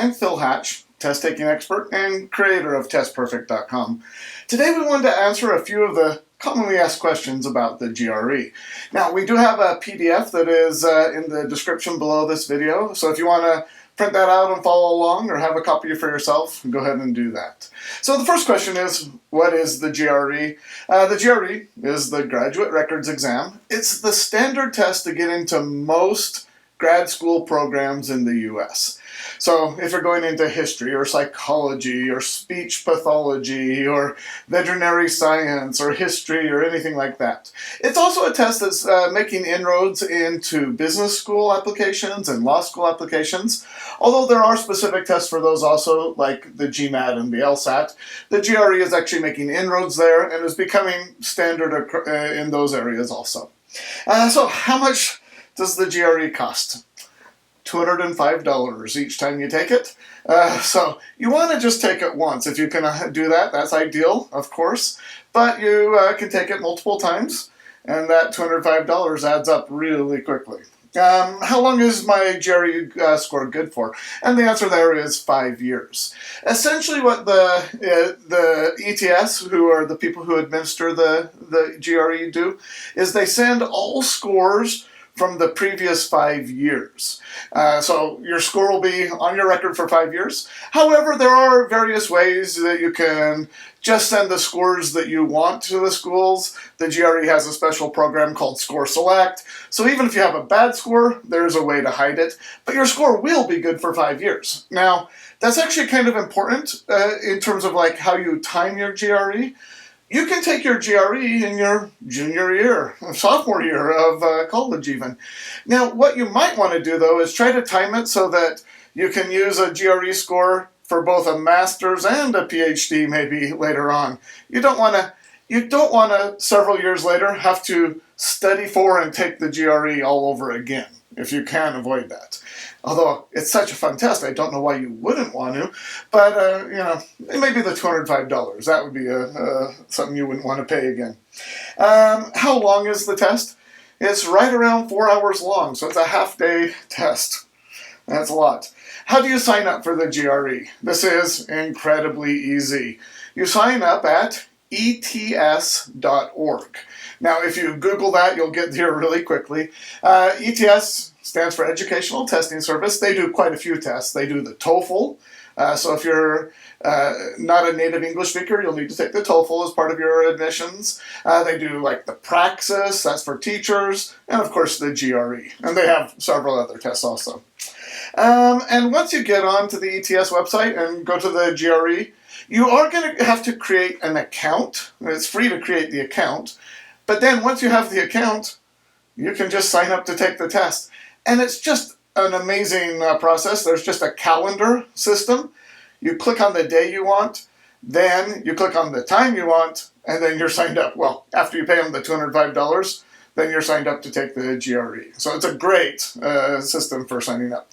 I'm Phil Hatch, test-taking expert and creator of TestPerfect.com. Today we wanted to answer a few of the commonly asked questions about the GRE. Now, we do have a PDF that is in the description below this video, so if you want to print that out and follow along or have a copy for yourself, go ahead and do that. So the first question is, what is the GRE? The GRE is the Graduate Records Exam. It's the standard test to get into most grad school programs in the U.S. So if you're going into history or psychology or speech pathology or veterinary science or history or anything like that. It's also a test that's making inroads into business school applications and law school applications. Although there are specific tests for those also, like the GMAT and the LSAT, the GRE is actually making inroads there and is becoming standard in those areas also. So how much does the GRE cost? $205 each time you take it. So you want to just take it once. If you can do that, that's ideal, of course. But you can take it multiple times, and that $205 adds up really quickly. How long is my GRE score good for? And the answer there is 5 years. Essentially what the ETS, who are the people who administer the GRE, do, is they send all scores from the previous 5 years. So your score will be on your record for 5 years. However, there are various ways that you can just send the scores that you want to the schools. The GRE has a special program called Score Select. So even if you have a bad score, there's a way to hide it. But your score will be good for 5 years. Now, that's actually kind of important in terms of like how you time your GRE. You can take your GRE in your junior year, sophomore year of college even. Now, what you might want to do, though, is try to time it so that you can use a GRE score for both a master's and a PhD maybe later on. You don't want to several years later have to study for and take the GRE all over again, if you can avoid that. Although it's such a fun test, I don't know why you wouldn't want to. But, maybe the $205. That would be something you wouldn't want to pay again. How long is the test? It's right around 4 hours long, so it's a half-day test. That's a lot. How do you sign up for the GRE? This is incredibly easy. You sign up at ets.org. Now, if you Google that, you'll get here really quickly. ETS stands for Educational Testing Service. They do quite a few tests. They do the TOEFL. So if you're not a native English speaker, you'll need to take the TOEFL as part of your admissions. They do like the Praxis, that's for teachers, and of course the GRE. And they have several other tests also. And once you get onto the ETS website and go to the GRE, you are going to have to create an account. It's free to create the account. But then once you have the account, you can just sign up to take the test. And it's just an amazing process. There's just a calendar system. You click on the day you want, then you click on the time you want, and then you're signed up. Well, after you pay them the $205, then you're signed up to take the GRE. So it's a great system for signing up.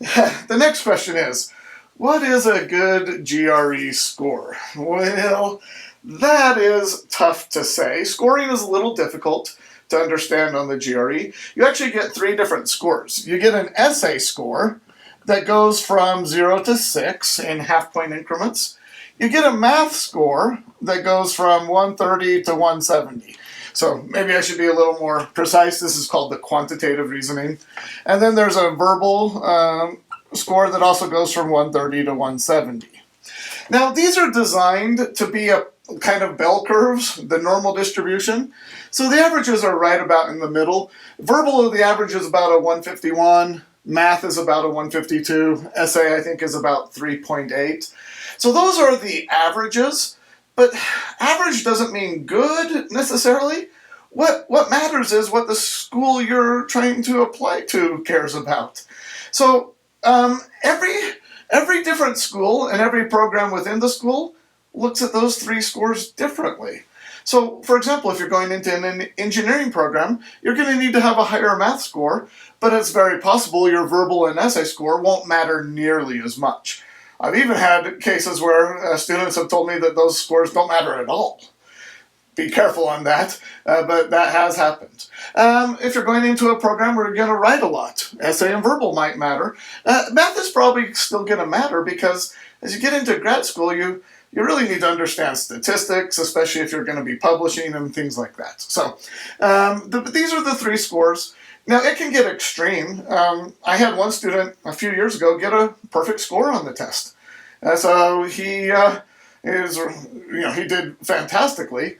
The next question is, what is a good GRE score? Well, that is tough to say. Scoring is a little difficult to understand on the GRE. You actually get 3 different scores. You get an essay score that goes from 0 to 6 in half-point increments. You get a math score that goes from 130 to 170. So maybe I should be a little more precise. This is called the quantitative reasoning. And then there's a verbal score that also goes from 130 to 170. Now, these are designed to be a kind of bell curves, the normal distribution. So the averages are right about in the middle. Verbal, the average is about a 151. Math is about a 152. Essay, I think, is about 3.8. So those are the averages. But average doesn't mean good, necessarily. What matters is what the school you're trying to apply to cares about. So every different school and every program within the school looks at those 3 scores differently. So, for example, if you're going into an engineering program, you're going to need to have a higher math score, but it's very possible your verbal and essay score won't matter nearly as much. I've even had cases where students have told me that those scores don't matter at all. be careful on that, but that has happened. If you're going into a program where you're going to write a lot, essay and verbal might matter. Math is probably still going to matter because as you get into grad school, you really need to understand statistics, especially if you're going to be publishing and things like that. So these are the 3 scores. Now, it can get extreme. I had one student a few years ago get a perfect score on the test. So he did fantastically.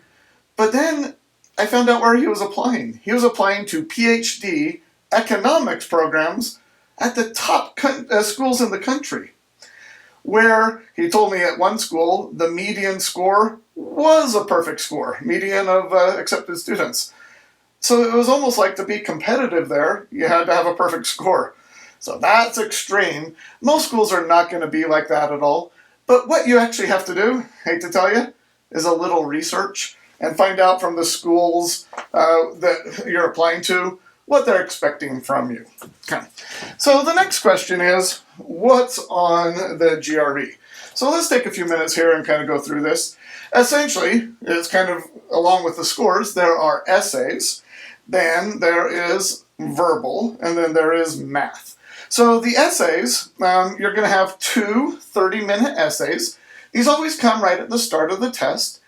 But then I found out where he was applying. He was applying to PhD economics programs at the top schools in the country, where he told me at one school the median score was a perfect score, median of accepted students. So it was almost like to be competitive there, you had to have a perfect score. So that's extreme. Most schools are not going to be like that at all. But what you actually have to do, hate to tell you, is a little research and find out from the schools that you're applying to what they're expecting from you. Okay. So the next question is, what's on the GRE? So let's take a few minutes here and kind of go through this. Essentially, it's kind of along with the scores, there are essays, then there is verbal, and then there is math. So the essays, you're going to have 2 30-minute essays. These always come right at the start of the test.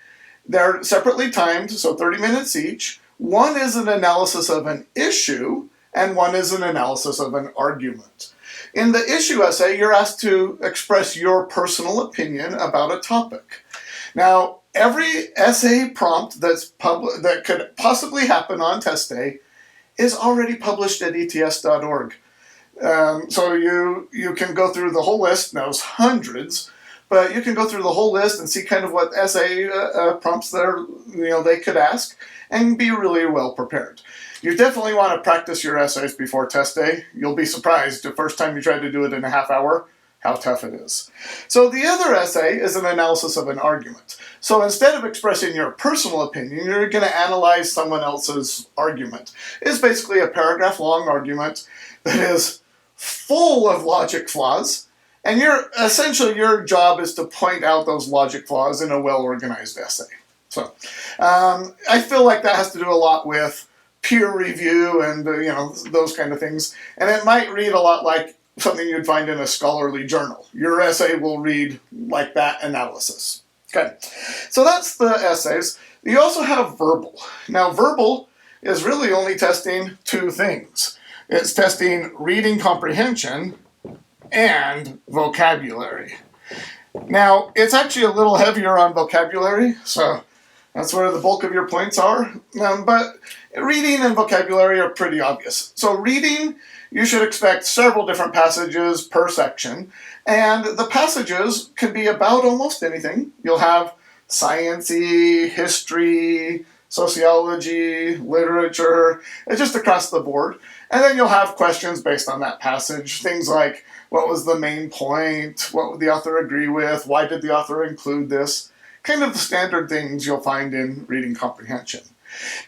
They're separately timed, so 30 minutes each. One is an analysis of an issue, and one is an analysis of an argument. In the issue essay, you're asked to express your personal opinion about a topic. Now, every essay prompt that could possibly happen on test day is already published at ets.org. So you can go through the whole list. Now, there's hundreds, but you can go through the whole list and see kind of what essay prompts they could ask and be really well prepared. You definitely want to practice your essays before test day. You'll be surprised the first time you try to do it in a half hour how tough it is. So the other essay is an analysis of an argument. So instead of expressing your personal opinion, you're going to analyze someone else's argument. It's basically a paragraph-long argument that is full of logic flaws, and your job is to point out those logic flaws in a well-organized essay. So I feel like that has to do a lot with peer review and those kind of things, and it might read a lot like something you'd find in a scholarly journal. Your essay will read like that analysis. Okay, so that's the essays. You also have verbal. Now, verbal is really only testing 2 things. It's testing reading comprehension and vocabulary. Now, it's actually a little heavier on vocabulary, so that's where the bulk of your points are. But reading and vocabulary are pretty obvious. So reading, you should expect several different passages per section, and the passages can be about almost anything. You'll have science-y, history, sociology, literature, just across the board. And then you'll have questions based on that passage, things like, what was the main point? What would the author agree with? Why did the author include this? Kind of the standard things you'll find in reading comprehension.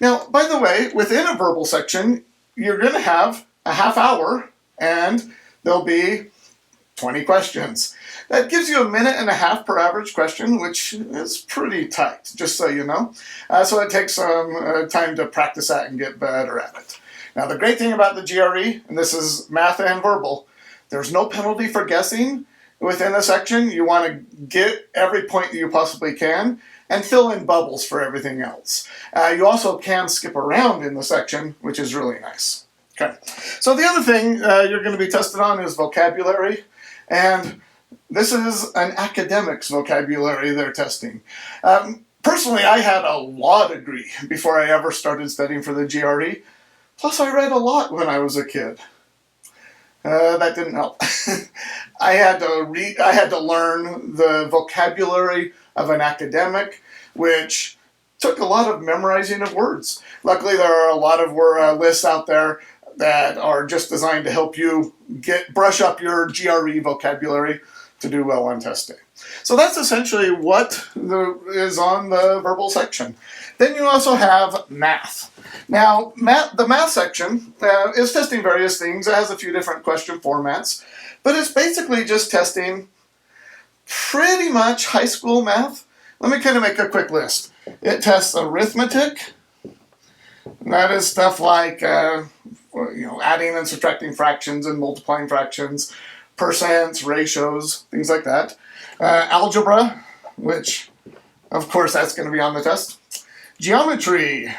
Now, by the way, within a verbal section, you're going to have a half hour, and there'll be 20 questions. That gives you 1.5 minutes per average question, which is pretty tight, just so you know. So it takes some time to practice that and get better at it. Now, the great thing about the GRE, and this is math and verbal, there's no penalty for guessing within a section. You want to get every point that you possibly can and fill in bubbles for everything else. You also can skip around in the section, which is really nice. Okay, so the other thing you're going to be tested on is vocabulary, and this is an academic's vocabulary they're testing. Personally, I had a law degree before I ever started studying for the GRE, plus I read a lot when I was a kid. That didn't help. I had to learn the vocabulary of an academic, which took a lot of memorizing of words. Luckily, there are a lot of lists out there that are just designed to help you brush up your GRE vocabulary to do well on test day. So that's essentially what is on the verbal section. Then you also have math. Now, the math section is testing various things. It has a few different question formats, but it's basically just testing pretty much high school math. Let me kind of make a quick list. It tests arithmetic. That is stuff like adding and subtracting fractions and multiplying fractions, percents, ratios, things like that. Algebra, which of course that's going to be on the test. Geometry.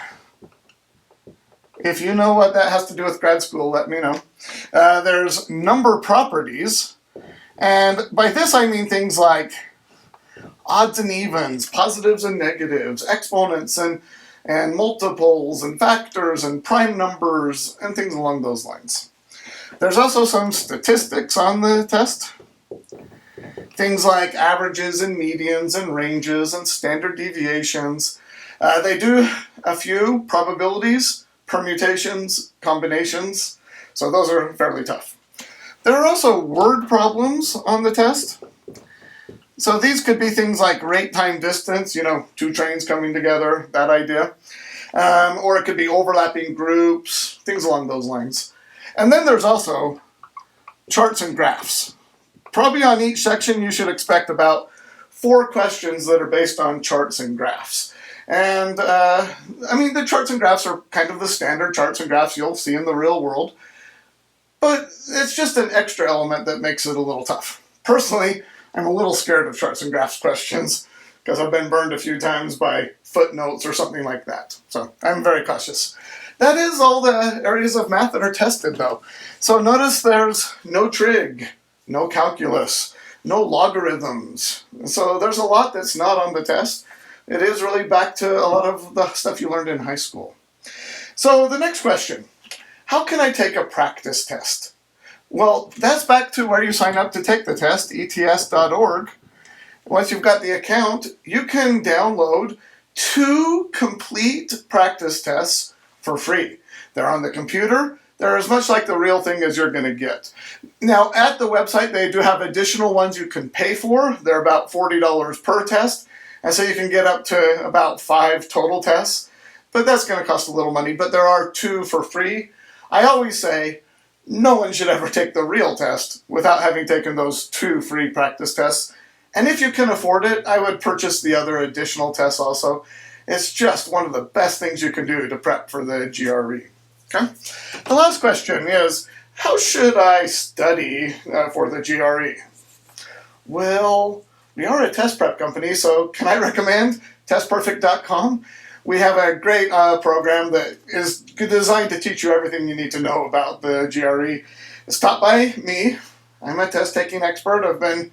If you know what that has to do with grad school, let me know. There's number properties. And by this I mean things like odds and evens, positives and negatives, exponents and multiples and factors and prime numbers and things along those lines. There's also some statistics on the test. Things like averages and medians and ranges and standard deviations. They do a few probabilities, permutations, combinations, so those are fairly tough. There are also word problems on the test. So these could be things like rate, time, distance, two trains coming together, that idea. Or it could be overlapping groups, things along those lines. And then there's also charts and graphs. Probably on each section you should expect about 4 questions that are based on charts and graphs. And the charts and graphs are kind of the standard charts and graphs you'll see in the real world. But it's just an extra element that makes it a little tough. Personally, I'm a little scared of charts and graphs questions because I've been burned a few times by footnotes or something like that. So I'm very cautious. That is all the areas of math that are tested though. So notice there's no trig, no calculus, no logarithms. So there's a lot that's not on the test. It is really back to a lot of the stuff you learned in high school. So the next question, how can I take a practice test? Well, that's back to where you sign up to take the test, ets.org. Once you've got the account, you can download 2 complete practice tests for free. They're on the computer. They're as much like the real thing as you're going to get. Now, at the website, they do have additional ones you can pay for. They're about $40 per test, and so you can get up to about 5 total tests. But that's going to cost a little money, but there are 2 for free. I always say, no one should ever take the real test without having taken those 2 free practice tests. And if you can afford it, I would purchase the other additional tests also. It's just one of the best things you can do to prep for the GRE. Okay? The last question is, how should I study for the GRE? Well, we are a test prep company, so can I recommend testperfect.com? We have a great program that is designed to teach you everything you need to know about the GRE. It's taught by me. I'm a test-taking expert. I've been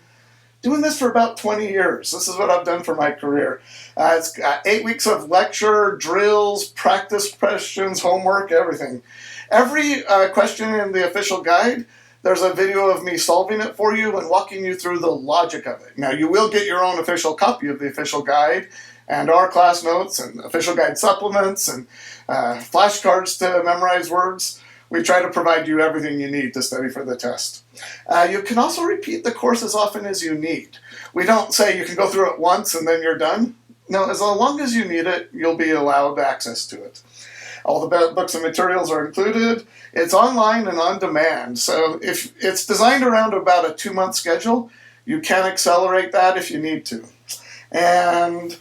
doing this for about 20 years. This is what I've done for my career. It's got 8 weeks of lecture, drills, practice questions, homework, everything. Every question in the official guide, there's a video of me solving it for you and walking you through the logic of it. Now, you will get your own official copy of the official guide, and our class notes and official guide supplements and flashcards to memorize words. We try to provide you everything you need to study for the test. You can also repeat the course as often as you need. We don't say you can go through it once and then you're done. No, as long as you need it, you'll be allowed access to it. All the books and materials are included. It's online and on demand. So if it's designed around about a 2-month schedule, you can accelerate that if you need to. And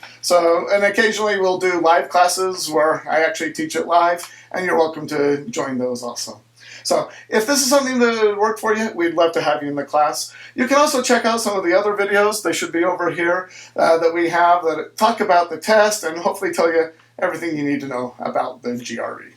occasionally we'll do live classes where I actually teach it live, and you're welcome to join those also. So if this is something that would work for you, we'd love to have you in the class. You can also check out some of the other videos. They should be over here that we have that talk about the test and hopefully tell you everything you need to know about the GRE.